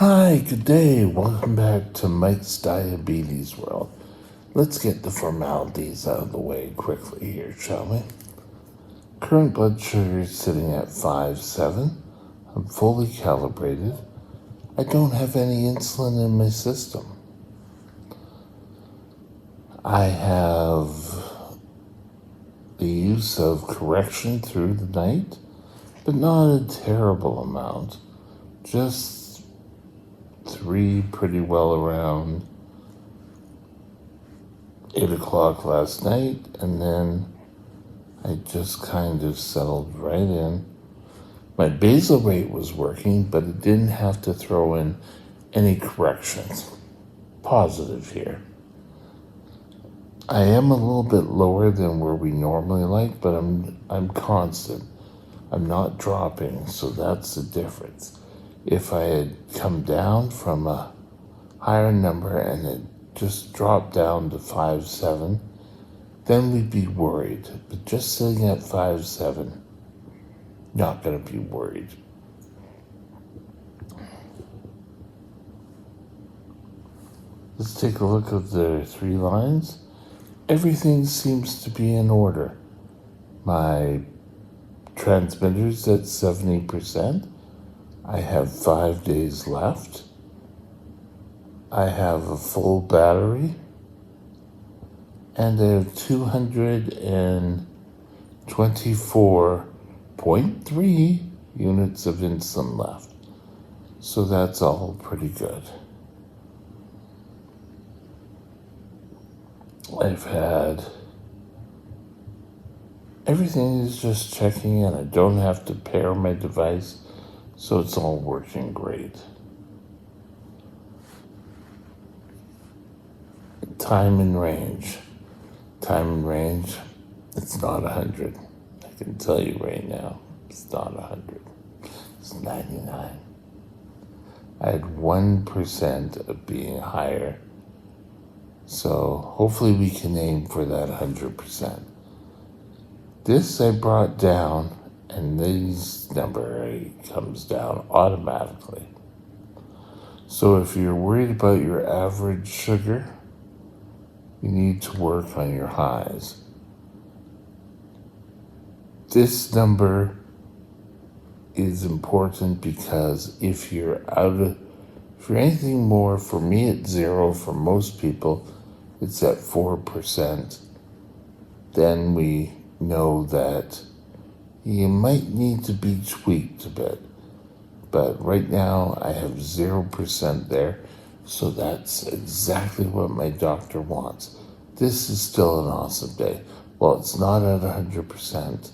Hi, good day. Welcome back to Mike's Diabetes World. Let's get the formalities out of the way quickly here, shall we? Current blood sugar is sitting at 5.7. I'm fully calibrated. I don't have any insulin in my system. I have the use of correction through the night, but not a terrible amount. Just 3 pretty well around 8 o'clock last night, and then I just kind of settled right in. My basal rate was working, but it didn't have to throw in any corrections. Positive here. I am a little bit lower than where we normally like, but I'm constant. I'm not dropping, so that's the difference. If I had come down from a higher number and it just dropped down to 5.7, then we'd be worried. But just sitting at 5.7, not going to be worried. Let's take a look at the 3 lines. Everything seems to be in order. My transmitter's at 70%. I have 5 days left. I have a full battery. And I have 224.3 units of insulin left. So that's all pretty good. I've had everything is just checking in. I don't have to pair my device, so it's all working great. Time in range. It's not 100. I can tell you right now, it's not 100. It's 99. I had 1% of being higher. So hopefully we can aim for that 100%. This I brought down, and this number comes down automatically. So if you're worried about your average sugar, you need to work on your highs. This number is important because if you're anything more, for me it's 0, for most people it's at 4%, then we know that you might need to be tweaked a bit. But right now I have 0% there, so that's exactly what my doctor wants. This is still an awesome day. Well, it's not at 100%.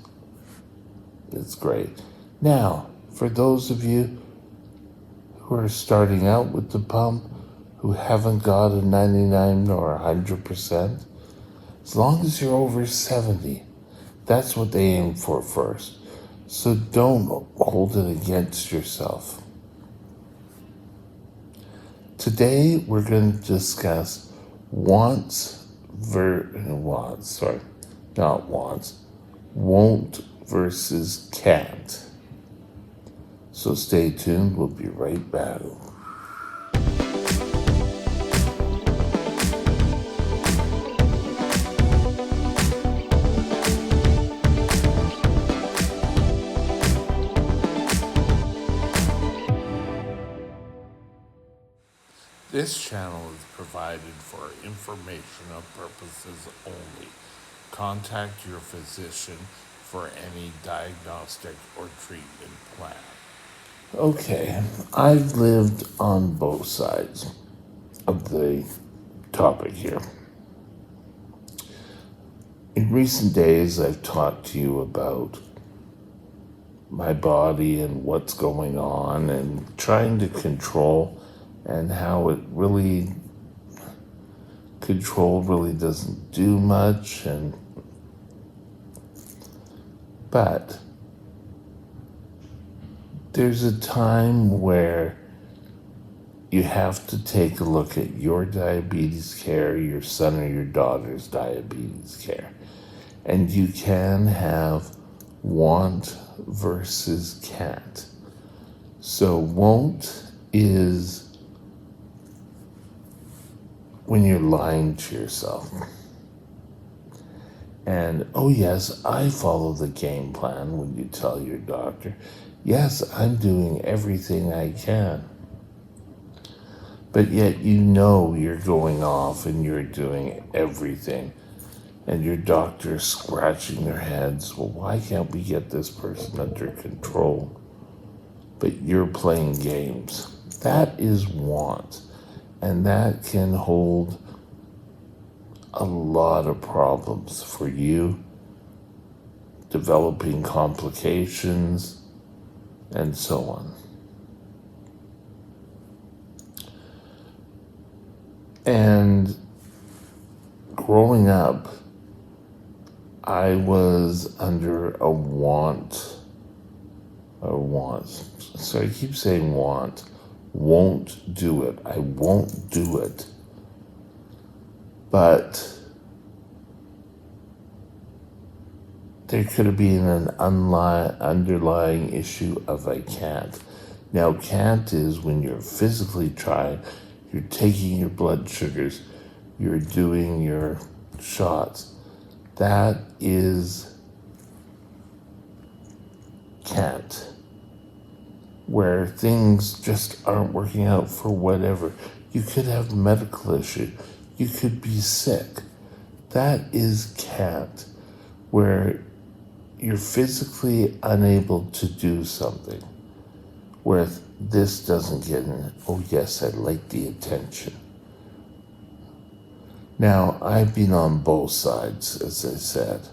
It's great. Now, for those of you who are starting out with the pump, who haven't got a 99 or 100%, as long as you're over 70, that's what they aim for first. So don't hold it against yourself. Today, we're going to discuss won't versus can't. So stay tuned, we'll be right back. This channel is provided for informational purposes only. Contact your physician for any diagnostic or treatment plan. Okay, I've lived on both sides of the topic here. In recent days, I've talked to you about my body and what's going on and trying to control, and how control really doesn't do much, but there's a time where you have to take a look at your diabetes care, your son or your daughter's diabetes care, and you can have want versus can't. So won't is when you're lying to yourself. And, oh, yes, I follow the game plan when you tell your doctor, yes, I'm doing everything I can. But yet you know you're going off and you're doing everything. And your doctor's scratching their heads. Well, why can't we get this person under control? But you're playing games. That is want. And that can hold a lot of problems for you, developing complications, and so on. And growing up, I was under a want. So I keep saying want. Won't do it. I won't do it. But there could have been an underlying issue of I can't. Now, can't is when you're physically trying, you're taking your blood sugars, you're doing your shots. That is can't, where things just aren't working out for whatever. You could have medical issue. You could be sick. That is can't, where you're physically unable to do something, where this doesn't get in. Oh, yes, I like the attention. Now, I've been on both sides, as I said.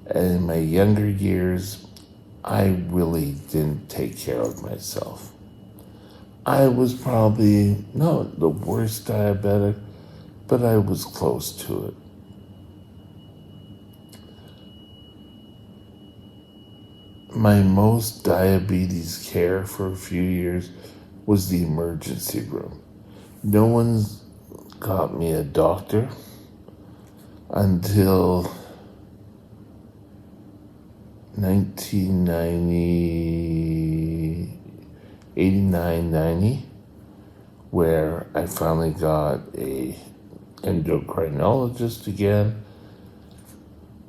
And in my younger years, I really didn't take care of myself. I was probably not the worst diabetic, but I was close to it. My most diabetes care for a few years was the emergency room. No one's got me a doctor until 1990, 89, 90, where I finally got a endocrinologist again,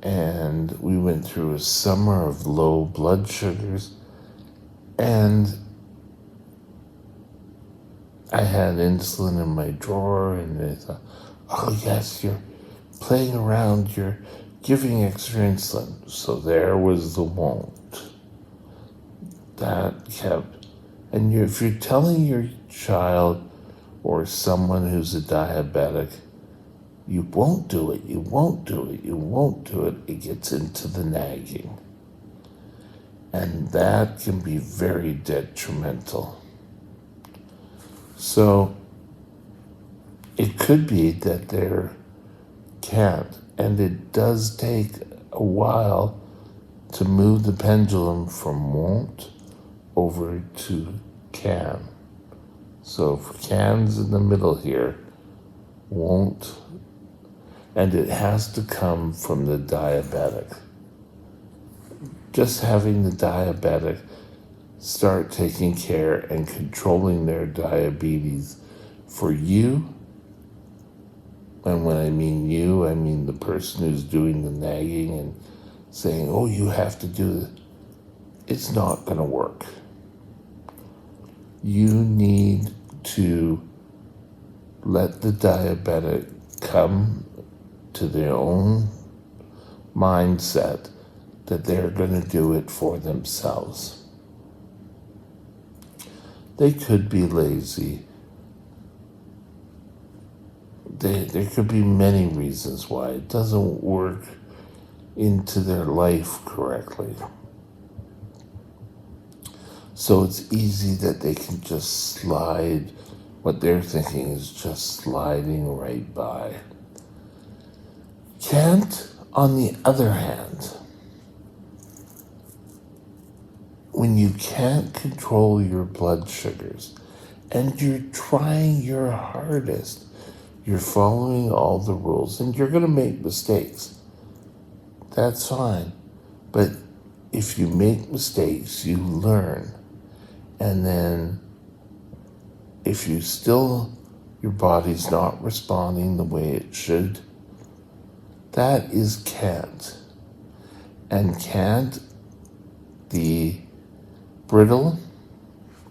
and we went through a summer of low blood sugars, and I had insulin in my drawer, and they thought, oh yes, you're playing around, you're giving extra insulin. So there was the won't. That kept, and if you're telling your child or someone who's a diabetic, you won't do it, you won't do it, you won't do it, it gets into the nagging. And that can be very detrimental. So it could be that they can't, and it does take a while to move the pendulum from won't over to can. So for can's in the middle here, won't, and it has to come from the diabetic. Just having the diabetic start taking care and controlling their diabetes for you, and when I mean you, I mean the person who's doing the nagging and saying, oh, you have to do this. It's not going to work. You need to let the diabetic come to their own mindset that they're going to do it for themselves. They could be lazy. There could be many reasons why it doesn't work into their life correctly. So it's easy that they can just slide. What they're thinking is just sliding right by. Can't, on the other hand, when you can't control your blood sugars and you're trying your hardest, you're following all the rules, and you're going to make mistakes. That's fine. But if you make mistakes, you learn. And then if your body's not responding the way it should, that is can't. And can't, the brittle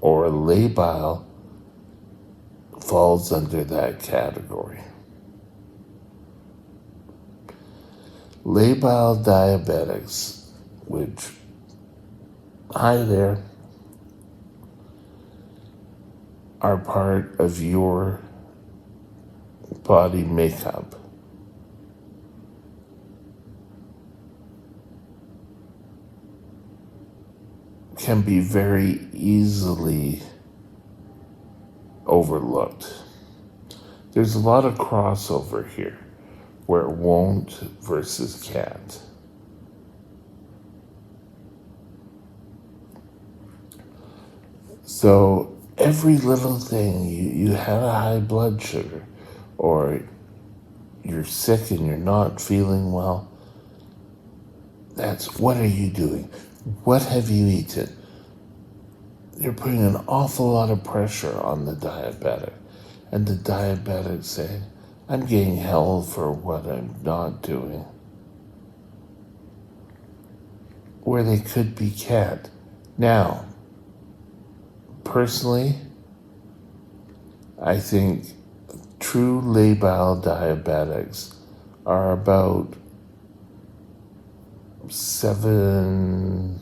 or labile, falls under that category. Labile diabetics, which, hi there, are part of your body makeup. Can be very easily overlooked. There's a lot of crossover here where won't versus can't. So every little thing, you had a high blood sugar, or you're sick and you're not feeling well, that's what are you doing? What have you eaten? You're putting an awful lot of pressure on the diabetic. And the diabetic saying, I'm getting hell for what I'm not doing. Where they could be can't. Now, personally, I think true labile diabetics are about 2%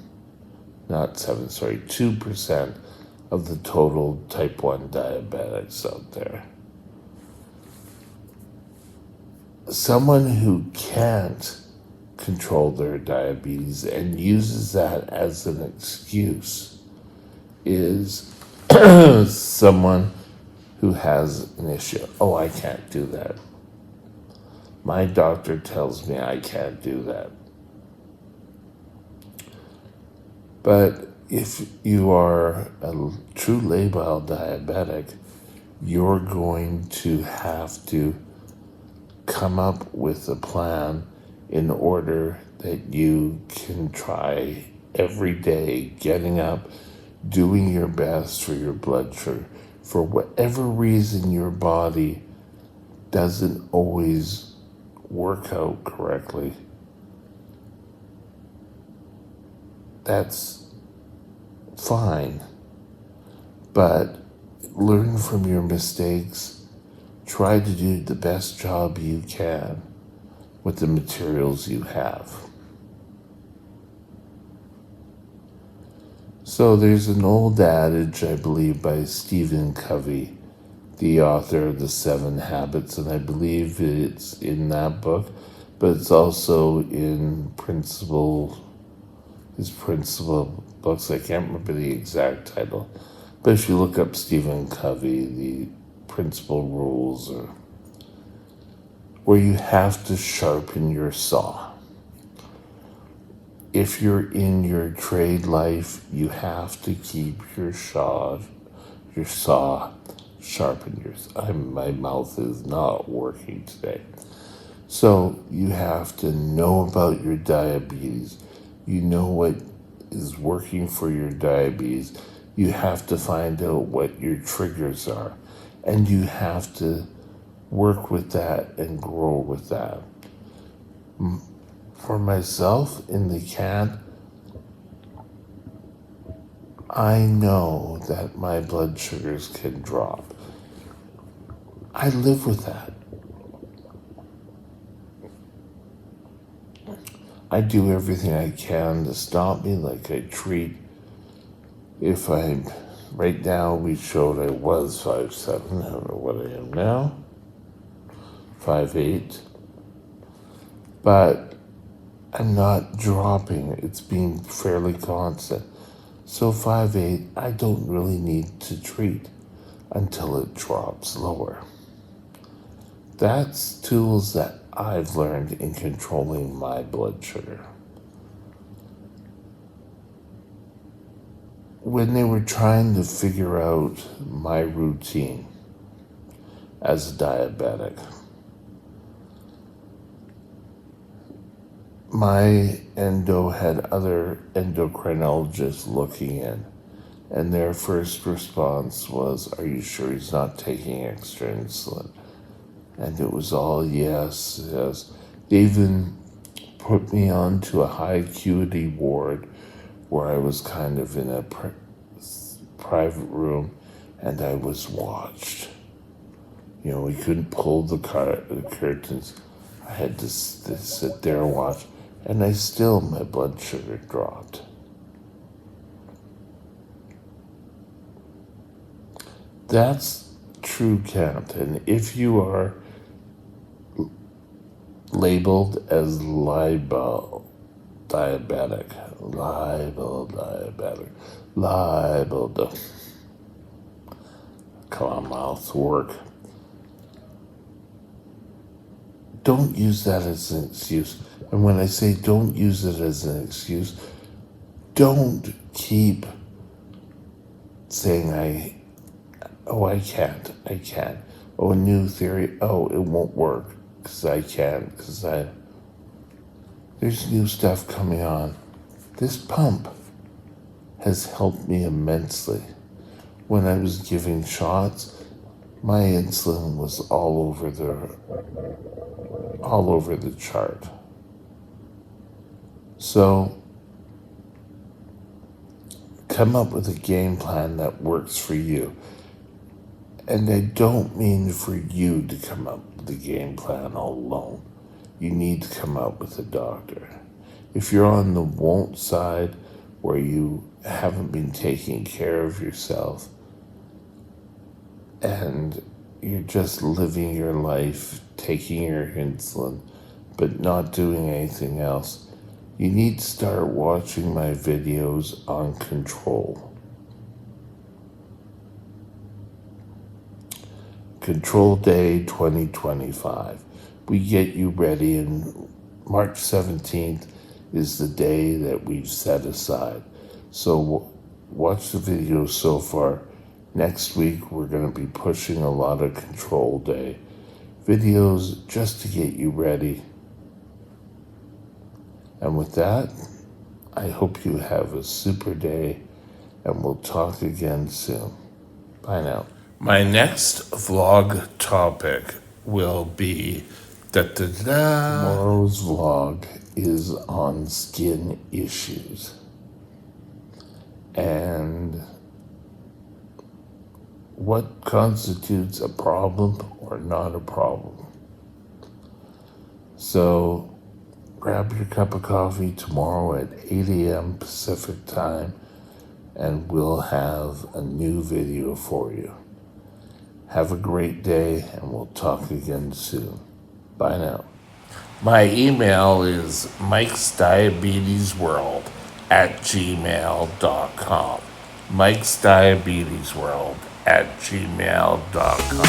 of the total type 1 diabetics out there. Someone who can't control their diabetes and uses that as an excuse is someone who has an issue. Oh, I can't do that. My doctor tells me I can't do that. But if you are a true labile diabetic, you're going to have to come up with a plan in order that you can try every day getting up, doing your best for your blood sugar. For whatever reason your body doesn't always work out correctly, that's fine. But learn from your mistakes. Try to do the best job you can with the materials you have. So there's an old adage, I believe, by Stephen Covey, the author of The 7 Habits, and I believe it's in that book, but it's also in his principal books. I can't remember the exact title, but if you look up Stephen Covey, the principal rules, or where you have to sharpen your saw. If you're in your trade life, you have to keep your saw sharpened. My mouth is not working today. So you have to know about your diabetes. You know what is working for your diabetes. You have to find out what your triggers are. And you have to work with that and grow with that. For myself, in the can, I know that my blood sugars can drop. I live with that. I do everything I can to stop me, like I treat. Right now we showed I was 5'7", I don't know what I am now, 5'8", but I'm not dropping. It's being fairly constant. So 5'8", I don't really need to treat until it drops lower. That's tools that I've learned in controlling my blood sugar. When they were trying to figure out my routine as a diabetic, my endo had other endocrinologists looking in, And their first response was, "Are you sure he's not taking extra insulin?" And it was all yes, yes. They even put me onto a high acuity ward where I was kind of in a private room and I was watched. You know, we couldn't pull the curtains. I had to sit there and watch. And my blood sugar dropped. That's true count. And if you are labeled as liable diabetic, come on, mouth work. Don't use that as an excuse. And when I say don't use it as an excuse, don't keep saying I can't. Oh, a new theory. Oh, it won't work because I can't. There's new stuff coming on. This pump has helped me immensely. When I was giving shots, my insulin was all over the chart. So come up with a game plan that works for you. And I don't mean for you to come up with the game plan all alone. You need to come up with a doctor. If you're on the won't side, where you haven't been taking care of yourself and you're just living your life, taking your insulin, but not doing anything else, you need to start watching my videos on control. Control Day 2025. We get you ready, and March 17th is the day that we've set aside. So watch the videos so far. Next week, we're going to be pushing a lot of Control Day videos just to get you ready. And with that, I hope you have a super day, and we'll talk again soon. Bye now. My next vlog topic will be Tomorrow's vlog is on skin issues. And what constitutes a problem or not a problem. So grab your cup of coffee tomorrow at 8 a.m. Pacific time, and we'll have a new video for you. Have a great day, and we'll talk again soon. Bye now. My email is mikesdiabetesworld@gmail.com. mikesdiabetesworld@gmail.com.